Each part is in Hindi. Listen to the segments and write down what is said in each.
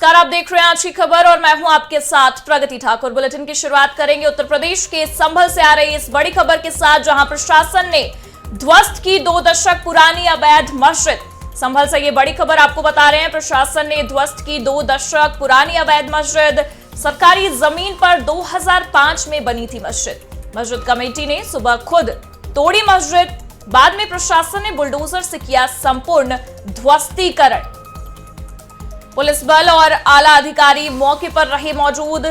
नमस्कार, आप देख रहे हैं आज की खबर और मैं हूं आपके साथ प्रगति ठाकुर। बुलेटिन की शुरुआत करेंगे उत्तर प्रदेश के संभल से आ रही इस बड़ी खबर के साथ, जहां प्रशासन ने ध्वस्त की 2 दशक पुरानी अवैध मस्जिद। संभल से ये बड़ी खबर आपको बता रहे हैं, प्रशासन ने ध्वस्त की 2 दशक पुरानी अवैध मस्जिद। सरकारी जमीन पर 2005 में बनी थी मस्जिद कमेटी ने सुबह खुद तोड़ी मस्जिद, बाद में प्रशासन ने बुलडोजर से किया संपूर्ण ध्वस्तीकरण। पुलिस बल और आला अधिकारी मौके पर रहे मौजूद।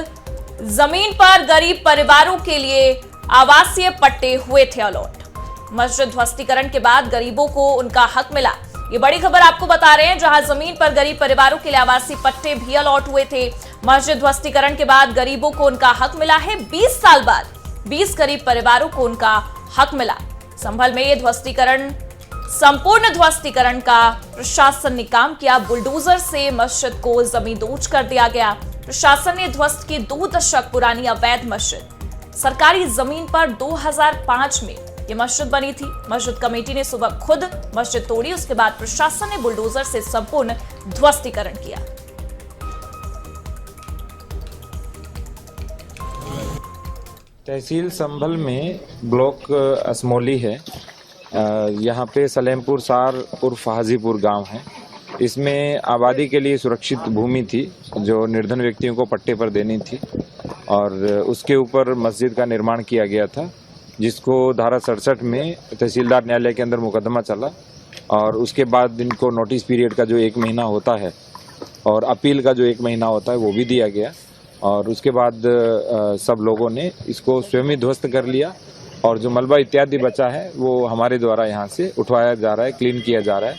जमीन पर गरीब परिवारों के लिए आवासीय पट्टे हुए थे अलॉट। मस्जिद ध्वस्तीकरण के बाद गरीबों को उनका हक मिला। ये बड़ी खबर आपको बता रहे हैं, जहां जमीन पर गरीब परिवारों के लिए आवासीय पट्टे भी अलॉट हुए थे। मस्जिद ध्वस्तीकरण के बाद गरीबों को उनका हक मिला है। 20 साल बाद 20 गरीब परिवारों को उनका हक मिला। संभल में ये संपूर्ण ध्वस्तीकरण का प्रशासन ने काम किया। बुलडोजर से मस्जिद को जमींदोज कर दिया गया। प्रशासन ने ध्वस्त की 2 दशक पुरानी अवैध मस्जिद। सरकारी जमीन पर 2005 में ये मस्जिद बनी थी। मस्जिद कमेटी ने सुबह खुद मस्जिद तोड़ी, उसके बाद प्रशासन ने बुलडोजर से संपूर्ण ध्वस्तीकरण किया। तहसील संभल में ब्लॉक असमोली है। यहाँ पे सलेमपुर सार उर्फ हाजीपुर गांव है। इसमें आबादी के लिए सुरक्षित भूमि थी जो निर्धन व्यक्तियों को पट्टे पर देनी थी, और उसके ऊपर मस्जिद का निर्माण किया गया था, जिसको धारा 67 में तहसीलदार न्यायालय के अंदर मुकदमा चला। और उसके बाद इनको नोटिस पीरियड का जो 1 महीना होता है और अपील का जो 1 महीना होता है वो भी दिया गया। और उसके बाद सब लोगों ने इसको स्वयं ही ध्वस्त कर लिया, और जो मलबा इत्यादि बचा है वो हमारे द्वारा यहाँ से उठवाया जा रहा है, क्लीन किया जा रहा है।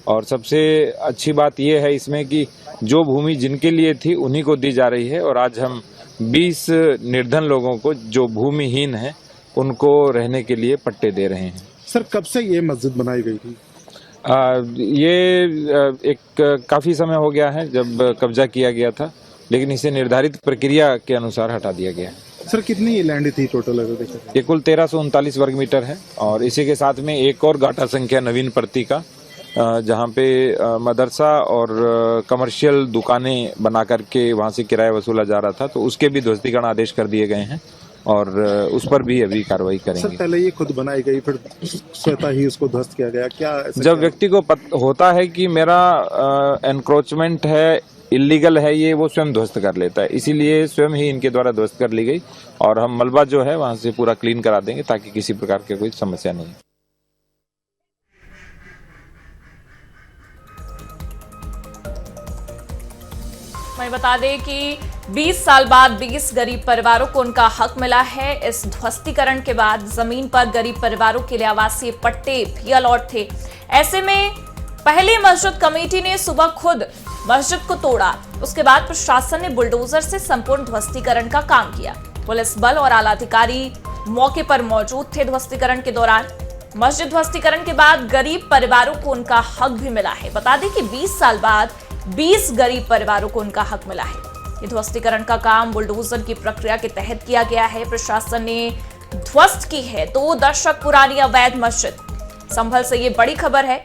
और सबसे अच्छी बात ये है इसमें कि जो भूमि जिनके लिए थी उन्हीं को दी जा रही है। और आज हम 20 निर्धन लोगों को जो भूमिहीन हैं उनको रहने के लिए पट्टे दे रहे हैं। सर, कब से ये मस्जिद बनाई गई थी? ये एक काफ़ी समय हो गया है जब कब्जा किया गया था, लेकिन इसे निर्धारित प्रक्रिया के अनुसार हटा दिया गया है। सर, कितनी लैंड थी टोटल अगर देखें? ये कुल 1339 वर्ग मीटर है। और इसी के साथ में एक और गाटा संख्या नवीन प्रति का, जहाँ पे मदरसा और कमर्शियल दुकानें बना करके वहाँ से किराया वसूला जा रहा था, तो उसके भी ध्वस्तीकरण आदेश कर दिए गए हैं और उस पर भी अभी कार्रवाई करेंगे। सर, पहले ये खुद बनाई गई, फिर स्वतः ही उसको ध्वस्त किया गया, क्या जब व्यक्ति को होता है कि मेरा एनक्रोचमेंट है, इलीगल है, ये वो स्वयं ध्वस्त कर लेता है। इसीलिए स्वयं ही इनके द्वारा ध्वस्त कर ली गई, और हम मलबा जो है वहां से पूरा क्लीन करा देंगे ताकि किसी प्रकार की कोई समस्या नहीं। मैं बता दें कि 20 साल बाद 20 गरीब परिवारों को उनका हक मिला है। इस ध्वस्तीकरण के बाद जमीन पर गरीब परिवारों के लिए आवासीय पट्टे भी अलॉट थे। ऐसे में पहले मस्जिद कमेटी ने सुबह खुद मस्जिद को तोड़ा, उसके बाद प्रशासन ने बुलडोजर से संपूर्ण ध्वस्तीकरण का काम किया। पुलिस बल और आला अधिकारी मौके पर मौजूद थे ध्वस्तीकरण के दौरान। मस्जिद ध्वस्तीकरण के बाद गरीब परिवारों को उनका हक भी मिला है। बता दें कि 20 साल बाद 20 गरीब परिवारों को उनका हक मिला है। ये ध्वस्तीकरण का काम बुलडोजर की प्रक्रिया के तहत किया गया है। प्रशासन ने ध्वस्त की है 2 दशक पुरानी अवैध मस्जिद। संभल से ये बड़ी खबर है,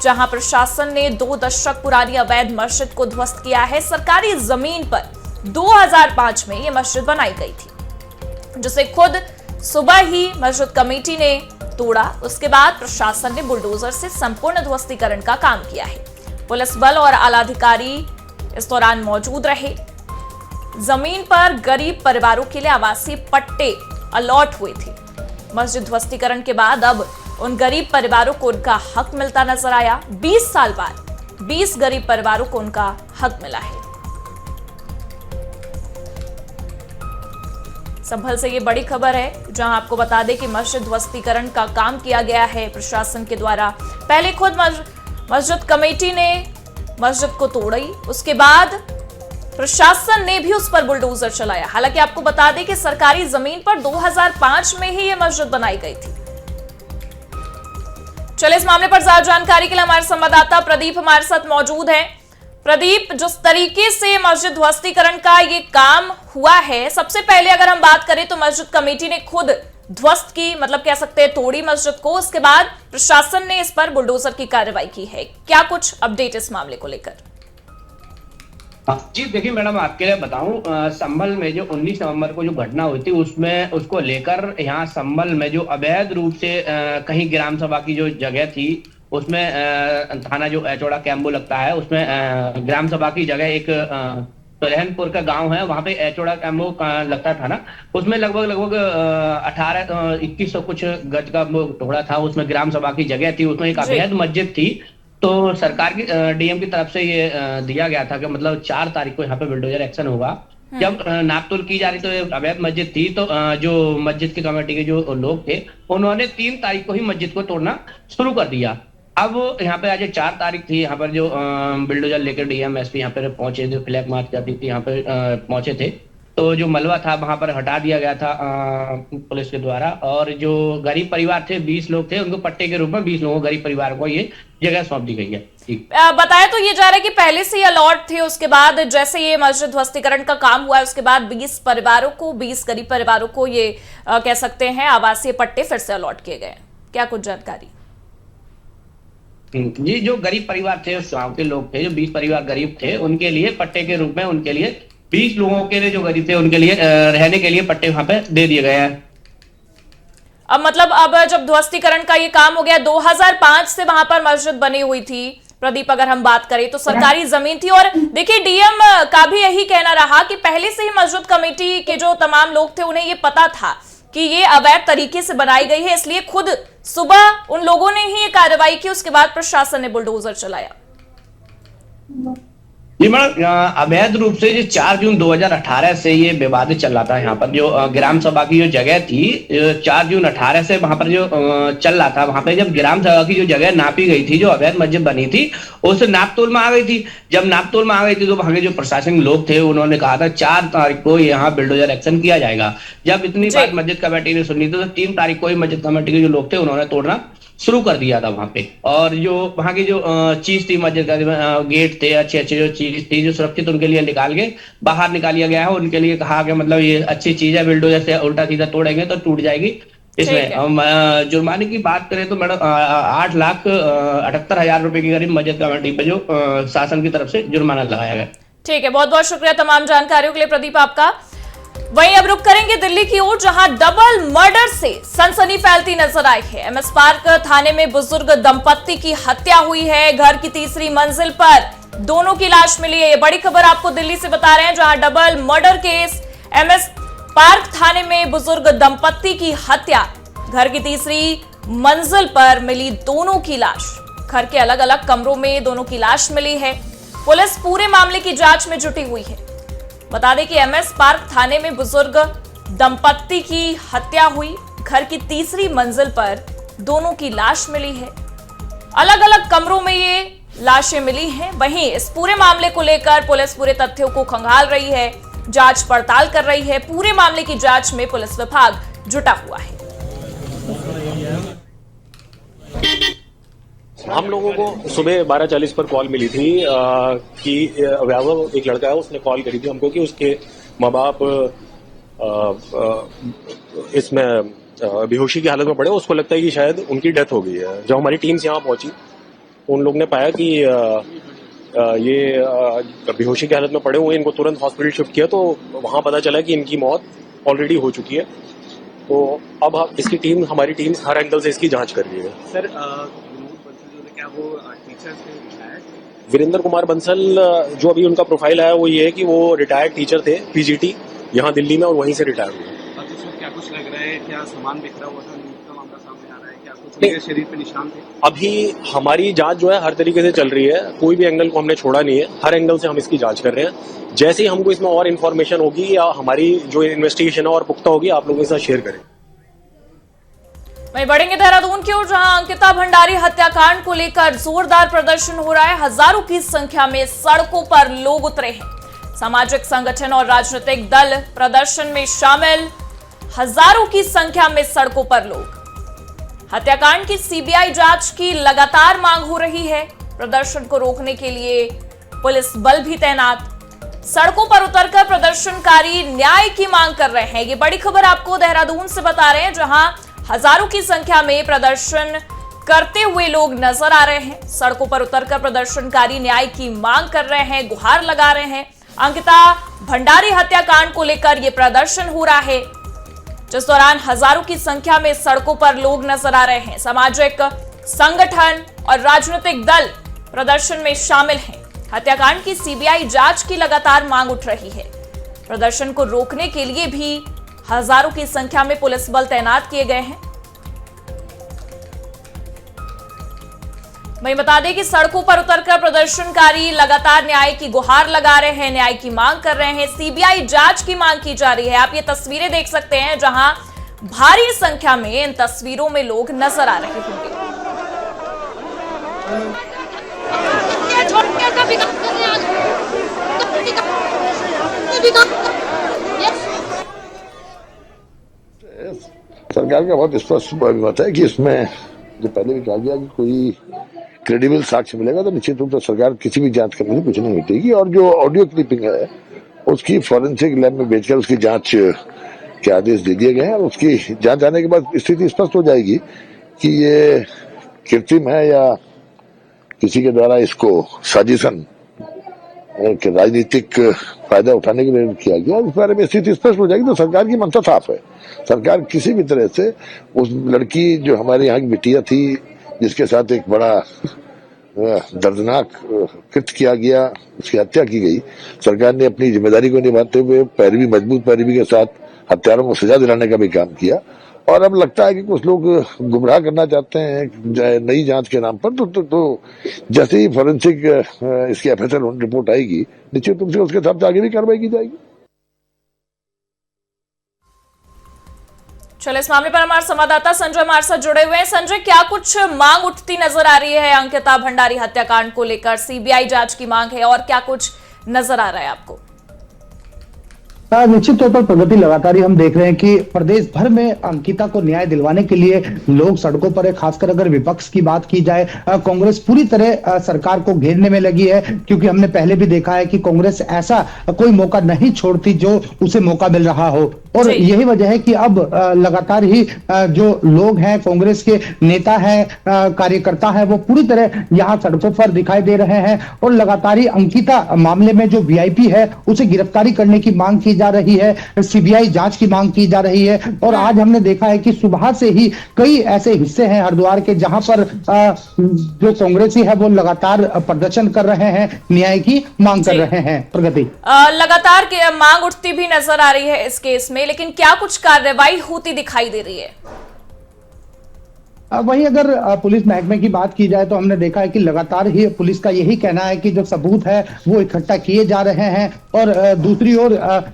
जहां प्रशासन ने 2 दशक पुरानी अवैध मस्जिद को ध्वस्त किया है। सरकारी जमीन पर 2005 में यह मस्जिद बनाई गई थी, जिसे खुद सुबह ही मस्जिद कमेटी ने तोड़ा। उसके बाद प्रशासन ने बुलडोजर से संपूर्ण ध्वस्तीकरण का काम किया है। पुलिस बल और आला अधिकारी इस दौरान मौजूद रहे। जमीन पर गरीब परिवारों के लिए आवासीय पट्टे अलॉट हुए थे। मस्जिद ध्वस्तीकरण के बाद अब उन गरीब परिवारों को उनका हक मिलता नजर आया। 20 साल बाद 20 गरीब परिवारों को उनका हक मिला है। संभल से ये बड़ी खबर है, जहां आपको बता दें कि मस्जिद ध्वस्तीकरण का काम किया गया है प्रशासन के द्वारा। पहले खुद मस्जिद कमेटी ने मस्जिद को तोड़ी, उसके बाद प्रशासन ने भी उस पर बुलडोजर चलाया। हालांकि आपको बता दें कि सरकारी जमीन पर 2005 में ही यह मस्जिद बनाई गई थी। चलिए, इस मामले पर ज्यादा जानकारी के लिए हमारे संवाददाता प्रदीप हमारे साथ मौजूद हैं। प्रदीप, जिस तरीके से मस्जिद ध्वस्तीकरण का ये काम हुआ है, सबसे पहले अगर हम बात करें तो मस्जिद कमेटी ने खुद ध्वस्त की, मतलब कह सकते हैं तोड़ी मस्जिद को। उसके बाद प्रशासन ने इस पर बुलडोजर की कार्रवाई की है। क्या कुछ अपडेट इस मामले को लेकर? हाँ जी, देखिए मैडम, आपके लिए बताऊं, संभल में जो 19 नवंबर को जो घटना हुई थी उसमें उसको लेकर यहाँ संभल में जो अवैध रूप से कहीं ग्राम सभा की जो जगह थी उसमें थाना जो एचोड़ा कैम्बो लगता है उसमें ग्राम सभा की जगह एक सुरहनपुर का गांव है, वहां पे एचोड़ा कैम्बो लगता था ना, उसमें लगभग लगभग 2100 कुछ गज का वो टुकड़ा था, उसमें ग्राम सभा की जगह थी, उसमें एक अवैध मस्जिद थी। तो सरकार की डीएम की तरफ से ये दिया गया था कि मतलब 4 तारीख को यहाँ पे बुलडोजर एक्शन होगा। जब नापतोल की जा रही तो ये अवैध मस्जिद थी, तो जो मस्जिद की कमेटी के जो लोग थे उन्होंने 3 तारीख को ही मस्जिद को तोड़ना शुरू कर दिया। अब यहाँ पे आज 4 तारीख थी, यहाँ पर जो बुलडोजर लेकर डीएम एसपी यहाँ पे पहुंचे थे, फ्लैग मार्च करती थी, यहाँ पे पहुंचे थे, तो जो मलबा था वहां पर हटा दिया गया था पुलिस के द्वारा। और जो गरीब परिवार थे 20 लोग थे, उनको पट्टे के रूप में 20 लोगों गरीब परिवार को ये जगह सौंप दी गई है। बताया तो ये जा रहा है कि पहले से ही अलॉट थे, उसके बाद जैसे ये मस्जिद ध्वस्तीकरण का काम हुआ है उसके बाद 20 परिवारों को, 20 गरीब परिवारों को ये कह सकते हैं आवासीय पट्टे फिर से अलॉट किए गए। क्या कुछ जानकारी? जी, जो गरीब परिवार थे उस गांव के लोग थे, जो 20 परिवार गरीब थे, उनके लिए पट्टे के रूप में, उनके लिए 20 लोगों के लिए जो गरीब थे उनके लिए रहने के लिए पट्टे वहां पे दे दिए गए हैं। अब मतलब अब जब ध्वस्तीकरण का ये काम हो गया, 2005 से वहां पर मस्जिद बनी हुई थी प्रदीप, अगर हम बात करें तो सरकारी जमीन थी। और देखिए डीएम का भी यही कहना रहा कि पहले से ही मस्जिद कमेटी के जो तमाम लोग थे उन्हें ये पता था कि ये अवैध तरीके से बनाई गई है, इसलिए खुद सुबह उन लोगों ने ही ये कार्रवाई की, उसके बाद प्रशासन ने बुलडोजर चलाया। जी मैडम, अवैध रूप से जो 4 जून 2018 से ये विवाद चल रहा था, यहाँ पर जो ग्राम सभा की जो जगह थी 4 जून 18 से वहां पर जो चल रहा था, वहां पर जब ग्राम सभा की जो जगह नापी गई थी, जो अवैध मस्जिद बनी थी, उस नापतोल में आ गई थी। जब नापतोल में आ गई थी तो वहां के जो प्रशासनिक लोग थे उन्होंने कहा था 4 तारीख को यहाँ बुलडोजर एक्शन किया जाएगा। जब इतनी बात मस्जिद कमेटी ने सुनी तो 3 तारीख को ही मस्जिद कमेटी के जो लोग थे उन्होंने तोड़ना शुरू कर दिया था वहां पे। और जो वहां की जो चीज थी मस्जिद का, गेट थे, अच्छे अच्छे जो चीज थी जो सुरक्षित, उनके लिए निकाल के बाहर निकालिया गया है। उनके लिए कहा कि मतलब ये अच्छी चीज है, बुलडोजर से उल्टा सीधा तोड़ेंगे तो टूट जाएगी। इसमें जुर्माने की बात करें तो मैडम 8,78,000 रुपए की करीब मस्जिद कमेटी पे जो शासन की तरफ से जुर्माना लगाया गया। ठीक है, बहुत बहुत शुक्रिया तमाम जानकारियों के लिए प्रदीप आपका। वहीं अब रुक करेंगे दिल्ली की ओर, जहां डबल मर्डर से सनसनी फैलती नजर आई है। एमएस पार्क थाने में बुजुर्ग दंपत्ति की हत्या हुई है। घर की तीसरी मंजिल पर दोनों की लाश मिली है। ये बड़ी खबर आपको दिल्ली से बता रहे हैं, जहां double murder case, MS park थाने में बुजुर्ग दंपत्ति की हत्या, घर की तीसरी मंजिल पर मिली दोनों की लाश। घर के अलग अलग कमरों में दोनों की लाश मिली है। पुलिस पूरे मामले की जांच में जुटी हुई है। बता दें कि एमएस पार्क थाने में बुजुर्ग दंपत्ति की हत्या हुई, घर की तीसरी मंजिल पर दोनों की लाश मिली है। अलग अलग कमरों में ये लाशें मिली हैं। वहीं इस पूरे मामले को लेकर पुलिस पूरे तथ्यों को खंगाल रही है, जांच पड़ताल कर रही है। पूरे मामले की जांच में पुलिस विभाग जुटा हुआ है। हम लोगों को सुबह 12:40 पर कॉल मिली थी कि वैभव एक लड़का है, उसने कॉल करी थी हमको कि उसके माँ बाप इसमें बेहोशी की हालत में पड़े, उसको लगता है कि शायद उनकी डेथ हो गई है। जब हमारी टीम्स यहाँ पहुंची, उन लोग ने पाया कि ये बेहोशी की हालत में पड़े हुए, इनको तुरंत हॉस्पिटल शिफ्ट किया, तो वहां पता चला कि इनकी मौत ऑलरेडी हो चुकी है। तो अब इसकी टीम, हमारी टीम्स हर एंगल से इसकी जांच कर रही है। सर, वो टीचर थे वीरेंद्र कुमार बंसल, जो अभी उनका प्रोफाइल आया वो ये है कि वो रिटायर्ड टीचर थे पीजीटी यहाँ दिल्ली में, और वहीं से रिटायर हुए। अब इसमें क्या कुछ लग रहा है, क्या सामान बिखरा हुआ था, लूट का मामला सामने आ रहा है, क्या कुछ उनके शरीर पे निशान थे? अभी हमारी जांच जो है हर तरीके से चल रही है, कोई भी एंगल को हमने छोड़ा नहीं है, हर एंगल से हम इसकी जांच कर रहे हैं। जैसे ही हमको इसमें और इन्फॉर्मेशन होगी या हमारी जो इन्वेस्टिगेशन है और पुख्ता होगी, आप लोगों के साथ शेयर करें। वहीं बढ़ेंगे देहरादून की ओर, जहां अंकिता भंडारी हत्याकांड को लेकर जोरदार प्रदर्शन हो रहा है। हजारों की संख्या में सड़कों पर लोग उतरे हैं। सामाजिक संगठन और राजनीतिक दल प्रदर्शन में शामिल, हजारों की संख्या में सड़कों पर लोग। हत्याकांड की सीबीआई जांच की लगातार मांग हो रही है। प्रदर्शन को रोकने के लिए पुलिस बल भी तैनात। सड़कों पर उतरकर प्रदर्शनकारी न्याय की मांग कर रहे हैं। ये बड़ी खबर आपको देहरादून से बता रहे हैं, जहां हजारों की संख्या में प्रदर्शन करते हुए लोग नजर आ रहे हैं। सड़कों पर उतरकर प्रदर्शनकारी न्याय की मांग कर रहे हैं, गुहार लगा रहे हैं। अंकिता भंडारी हत्याकांड को लेकर यह प्रदर्शन हो रहा है, जिस दौरान हजारों की संख्या में सड़कों पर लोग नजर आ रहे हैं। सामाजिक संगठन और राजनीतिक दल प्रदर्शन में शामिल हैं। हत्याकांड की सीबीआई जांच की लगातार मांग उठ रही है। प्रदर्शन को रोकने के लिए भी हजारों की संख्या में पुलिस बल तैनात किए गए हैं। वहीं बता दें कि सड़कों पर उतरकर प्रदर्शनकारी लगातार न्याय की गुहार लगा रहे हैं, न्याय की मांग कर रहे हैं, सीबीआई जांच की मांग की जा रही है। आप ये तस्वीरें देख सकते हैं जहां भारी संख्या में इन तस्वीरों में लोग नजर आ रहे होंगे। सरकार का बहुत स्पष्ट मत है कि इसमें जो पहले भी कहा गया कि कोई क्रेडिबल साक्ष्य मिलेगा तो निश्चित रूप से सरकार किसी भी जांच करने से कुछ नहीं हटेगी। और जो ऑडियो क्लिपिंग है उसकी फॉरेंसिक लैब में भेजकर उसकी जांच के आदेश दे दिए गए हैं और उसकी जांच आने के बाद स्थिति स्पष्ट हो जाएगी कि ये कृत्रिम है या किसी के द्वारा इसको साजिशन राजनीतिक फायदा उठाने के लिए किया गया। इस बारे में स्थिति स्पष्ट हो जाएगी तो सरकार की मंशा साफ है। सरकार किसी भी तरह से उस लड़की जो हमारे यहाँ की बिटिया थी जिसके साथ एक बड़ा दर्दनाक कृत्य किया गया, उसकी हत्या की गई, सरकार ने अपनी जिम्मेदारी को निभाते हुए मजबूत पैरवी के साथ हत्यारों को सजा दिलाने का भी काम किया। और अब लगता है कि कुछ लोग गुमराह करना चाहते हैं नई जांच के नाम पर। तो जैसे ही फॉरेंसिक इसकी एफएसएल रिपोर्ट आएगी निश्चित रूप से उसके हिसाब से आगे भी कार्रवाई की जाएगी। चलिए, इस मामले पर हमारे संवाददाता संजय हमारे साथ जुड़े हुए हैं। संजय, क्या कुछ मांग उठती नजर आ रही है अंकिता भंडारी हत्याकांड को लेकर? सीबीआई जांच की मांग है और क्या कुछ नजर आ रहा है आपको? निश्चित तौर पर प्रगति लगातार ही हम देख रहे हैं कि प्रदेश भर में अंकिता को न्याय दिलवाने के लिए लोग सड़कों पर है। खासकर अगर विपक्ष की बात की जाए, कांग्रेस पूरी तरह सरकार को घेरने में लगी है, क्योंकि हमने पहले भी देखा है कि कांग्रेस ऐसा कोई मौका नहीं छोड़ती जो उसे मौका मिल रहा हो। और यही वजह है कि अब लगातार ही जो लोग हैं, कांग्रेस के नेता हैं, कार्यकर्ता हैं, वो पूरी तरह यहाँ सड़कों पर दिखाई दे रहे हैं और लगातार ही अंकिता मामले में जो वीआईपी है उसे गिरफ्तारी करने की मांग की जा रही है, सीबीआई जांच की मांग की जा रही है। और आज हमने देखा है कि सुबह से ही कई ऐसे हिस्से हैं हरिद्वार के जहां पर जो कांग्रेसी है वो लगातार प्रदर्शन कर रहे हैं, न्याय की मांग कर रहे हैं। प्रगति लगातार मांग उठती भी नजर आ रही है इस केस में, लेकिन क्या कुछ कार्रवाई होती दिखाई दे रही है? वही अगर पुलिस महकमे की बात की जाए तो हमने देखा है कि लगातार ही पुलिस का यही कहना है कि जो सबूत है वो इकट्ठा किए जा रहे हैं। और दूसरी ओर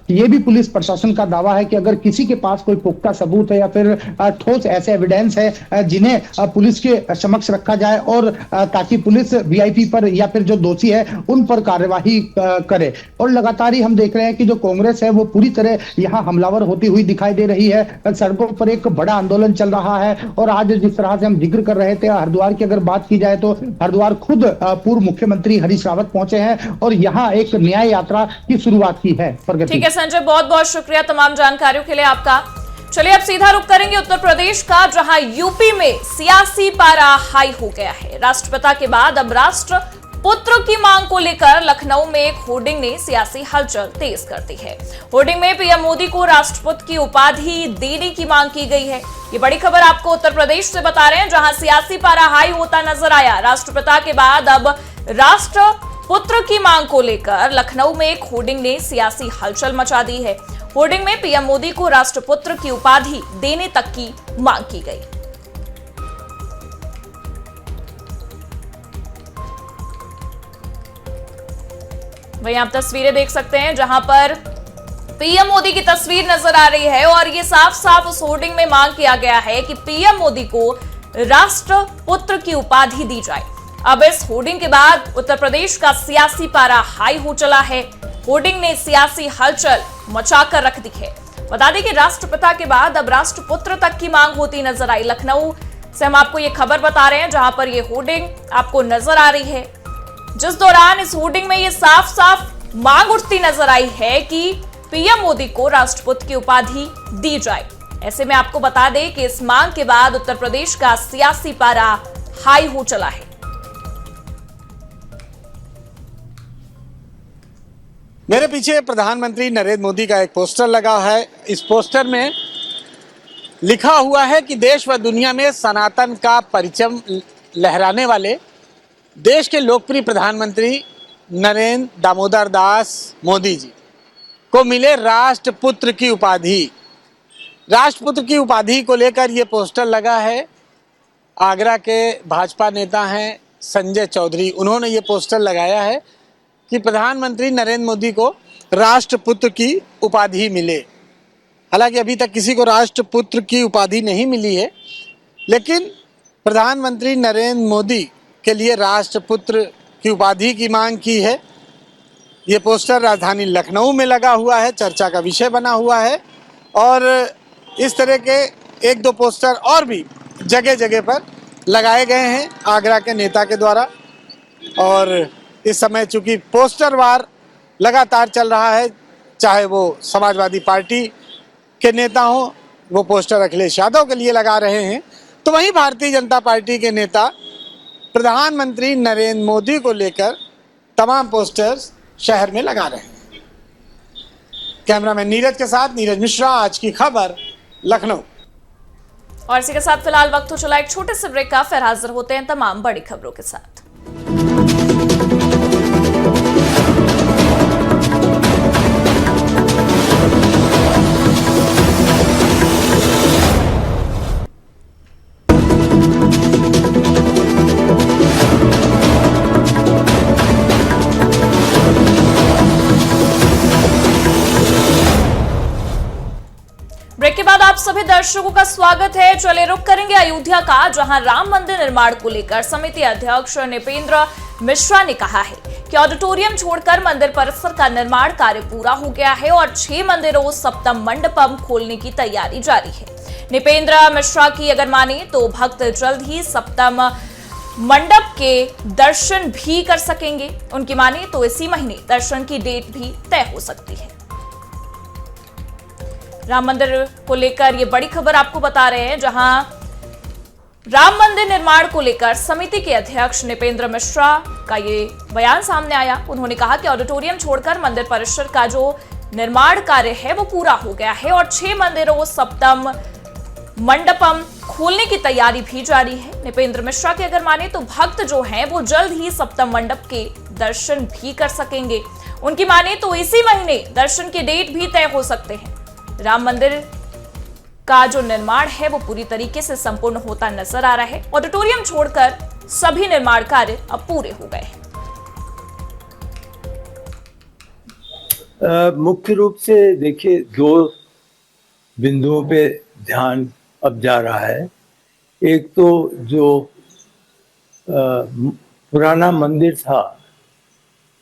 ये भी पुलिस प्रशासन का दावा है कि अगर किसी के पास कोई पुख्ता सबूत है या फिर ठोस ऐसे एविडेंस है जिन्हें पुलिस के समक्ष रखा जाए और ताकि पुलिस वीआईपी पर या फिर जो दोषी है उन पर कार्यवाही करे। और लगातार ही हम देख रहे हैं कि जो कांग्रेस है वो पूरी तरह यहाँ हमलावर होती हुई दिखाई दे रही है। सड़कों पर एक बड़ा आंदोलन चल रहा है और आज जिस तरह से हम जिक्र कर रहे थे हरिद्वार की अगर बात की जाए तो हरिद्वार खुद पूर्व मुख्यमंत्री हरीश रावत पहुंचे हैं और यहाँ एक न्याय यात्रा की शुरुआत की है। ठीक है संजय, बहुत बहुत शुक्रिया तमाम जानकारियों के लिए आपका। चलिए अब सीधा रुख करेंगे उत्तर प्रदेश का, जहां यूपी में सियासी पारा हाई हो गया है। राष्ट्रपिता के बाद अब राष्ट्र पुत्र की मांग को लेकर लखनऊ में एक होर्डिंग ने सियासी हलचल तेज कर दी है। होर्डिंग में पीएम मोदी को राष्ट्रपुत्र की उपाधि देने की मांग की गई है। ये बड़ी खबर आपको उत्तर प्रदेश से बता रहे हैं, जहां सियासी पारा हाई होता नजर आया। राष्ट्रपिता के बाद अब राष्ट्र पुत्र की मांग को लेकर लखनऊ में एक होर्डिंग ने सियासी हलचल मचा दी है। होर्डिंग में पीएम मोदी को राष्ट्रपुत्र की उपाधि देने तक की मांग की गई। वहीं आप तस्वीरें देख सकते हैं जहां पर पीएम मोदी की तस्वीर नजर आ रही है और ये साफ साफ उस होर्डिंग में मांग किया गया है कि पीएम मोदी को राष्ट्र पुत्र की उपाधि दी जाए। अब इस होर्डिंग के बाद उत्तर प्रदेश का सियासी पारा हाई हो चला है। होर्डिंग ने सियासी हलचल मचाकर रख दी है। बता दें कि राष्ट्रपिता के बाद अब राष्ट्रपुत्र तक की मांग होती नजर आई। लखनऊ से हम आपको ये खबर बता रहे हैं जहां पर ये होर्डिंग आपको नजर आ रही है, जिस दौरान इस होर्डिंग में ये साफ साफ मांग उठती नजर आई है कि पीएम मोदी को राष्ट्रपुत्र की उपाधि दी जाए। ऐसे में आपको बता दें कि इस मांग के बाद उत्तर प्रदेश का सियासी पारा हाई हो चला है। मेरे पीछे प्रधानमंत्री नरेंद्र मोदी का एक पोस्टर लगा है। इस पोस्टर में लिखा हुआ है कि देश व दुनिया में सनातन का परचम लहराने वाले देश के लोकप्रिय प्रधानमंत्री नरेंद्र दामोदर दास मोदी जी को मिले राष्ट्रपुत्र की उपाधि। राष्ट्रपुत्र की उपाधि को लेकर ये पोस्टर लगा है। आगरा के भाजपा नेता हैं संजय चौधरी, उन्होंने ये पोस्टर लगाया है कि प्रधानमंत्री नरेंद्र मोदी को राष्ट्रपुत्र की उपाधि मिले। हालांकि अभी तक किसी को राष्ट्रपुत्र की उपाधि नहीं मिली है, लेकिन प्रधानमंत्री नरेंद्र मोदी के लिए राष्ट्रपुत्र की उपाधि की मांग की है। ये पोस्टर राजधानी लखनऊ में लगा हुआ है, चर्चा का विषय बना हुआ है और इस तरह के एक दो पोस्टर और भी जगह जगह पर लगाए गए हैं आगरा के नेता के द्वारा। और इस समय चूंकि पोस्टर वार लगातार चल रहा है, चाहे वो समाजवादी पार्टी के नेता हों, वो पोस्टर अखिलेश यादव के लिए लगा रहे हैं, तो वहीं भारतीय जनता पार्टी के नेता प्रधानमंत्री नरेंद्र मोदी को लेकर तमाम पोस्टर्स शहर में लगा रहे हैं। कैमरामैन नीरज के साथ नीरज मिश्रा, आज की खबर, लखनऊ। और इसी के साथ फिलहाल वक्त हो चला एक छोटे से ब्रेक का, फिर हाजिर होते हैं तमाम बड़ी खबरों के साथ। ब्रेक के बाद आप सभी दर्शकों का स्वागत है। चले रुक करेंगे अयोध्या का, जहां राम मंदिर निर्माण को लेकर समिति अध्यक्ष नृपेंद्र मिश्रा ने कहा है कि ऑडिटोरियम छोड़कर मंदिर परिसर का निर्माण कार्य पूरा हो गया है और 6 मंदिरों सप्तम मंडपम खोलने की तैयारी जारी है। नृपेंद्र मिश्रा की अगर माने तो भक्त जल्द ही सप्तम मंडप के दर्शन भी कर सकेंगे। उनकी माने तो इसी महीने दर्शन की डेट भी तय हो सकती है। राम मंदिर को लेकर ये बड़ी खबर आपको बता रहे हैं, जहां राम मंदिर निर्माण को लेकर समिति के अध्यक्ष नृपेंद्र मिश्रा का ये बयान सामने आया। उन्होंने कहा कि ऑडिटोरियम छोड़कर मंदिर परिसर का जो निर्माण कार्य है वो पूरा हो गया है और 6 मंदिरों सप्तम मंडपम खोलने की तैयारी भी जारी है। नृपेंद्र मिश्रा के अगर माने तो भक्त जो हैं वो जल्द ही सप्तम मंडप के दर्शन भी कर सकेंगे। उनकी माने तो इसी महीने दर्शन की डेट भी तय हो सकते हैं। राम मंदिर का जो निर्माण है वो पूरी तरीके से संपूर्ण होता नजर आ रहा है। ऑडिटोरियम छोड़कर सभी निर्माण कार्य अब पूरे हो गए हैं। मुख्य रूप से देखिए 2 बिंदुओं पे ध्यान अब जा रहा है। एक तो जो पुराना मंदिर था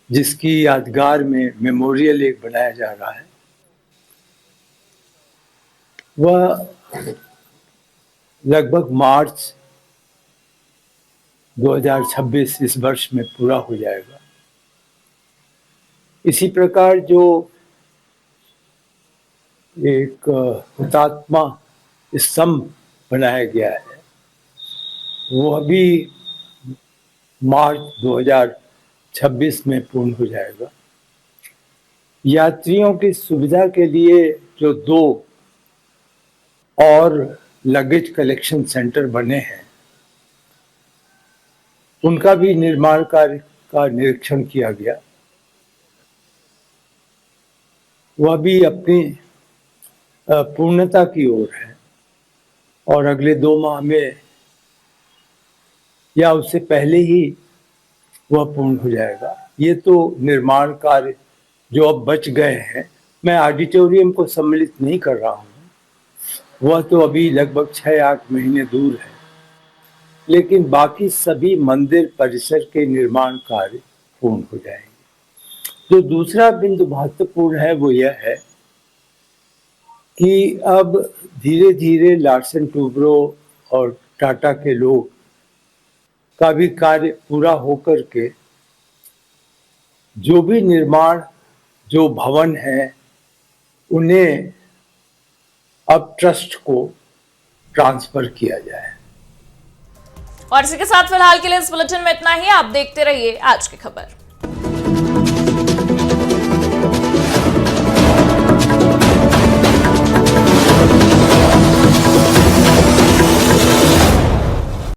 जिसकी यादगार में मेमोरियल एक बनाया जा रहा है, वह लगभग मार्च 2026 इस वर्ष में पूरा हो जाएगा। इसी प्रकार जो एक हुतात्मा स्तंभ बनाया गया है वह भी मार्च 2026 में पूर्ण हो जाएगा। यात्रियों की सुविधा के लिए जो 2 और लगेज कलेक्शन सेंटर बने हैं उनका भी निर्माण कार्य का निरीक्षण किया गया। वह भी अपनी पूर्णता की ओर है और अगले 2 माह में या उससे पहले ही वह पूर्ण हो जाएगा। ये तो निर्माण कार्य जो अब बच गए हैं, मैं ऑडिटोरियम को सम्मिलित नहीं कर रहा हूँ, वह तो अभी लगभग 6-8 महीने दूर है, लेकिन बाकी सभी मंदिर परिसर के निर्माण कार्य पूर्ण हो जाएंगे। जो दूसरा बिंदु महत्वपूर्ण है वो यह है कि अब धीरे धीरे लार्सन टूब्रो और टाटा के लोग का भी कार्य पूरा होकर के जो भी निर्माण जो भवन है उन्हें अब ट्रस्ट को ट्रांसफर किया जाए। और इसी के साथ फिलहाल के लिए इस बुलेटिन में इतना ही। आप देखते रहिए आज की खबर।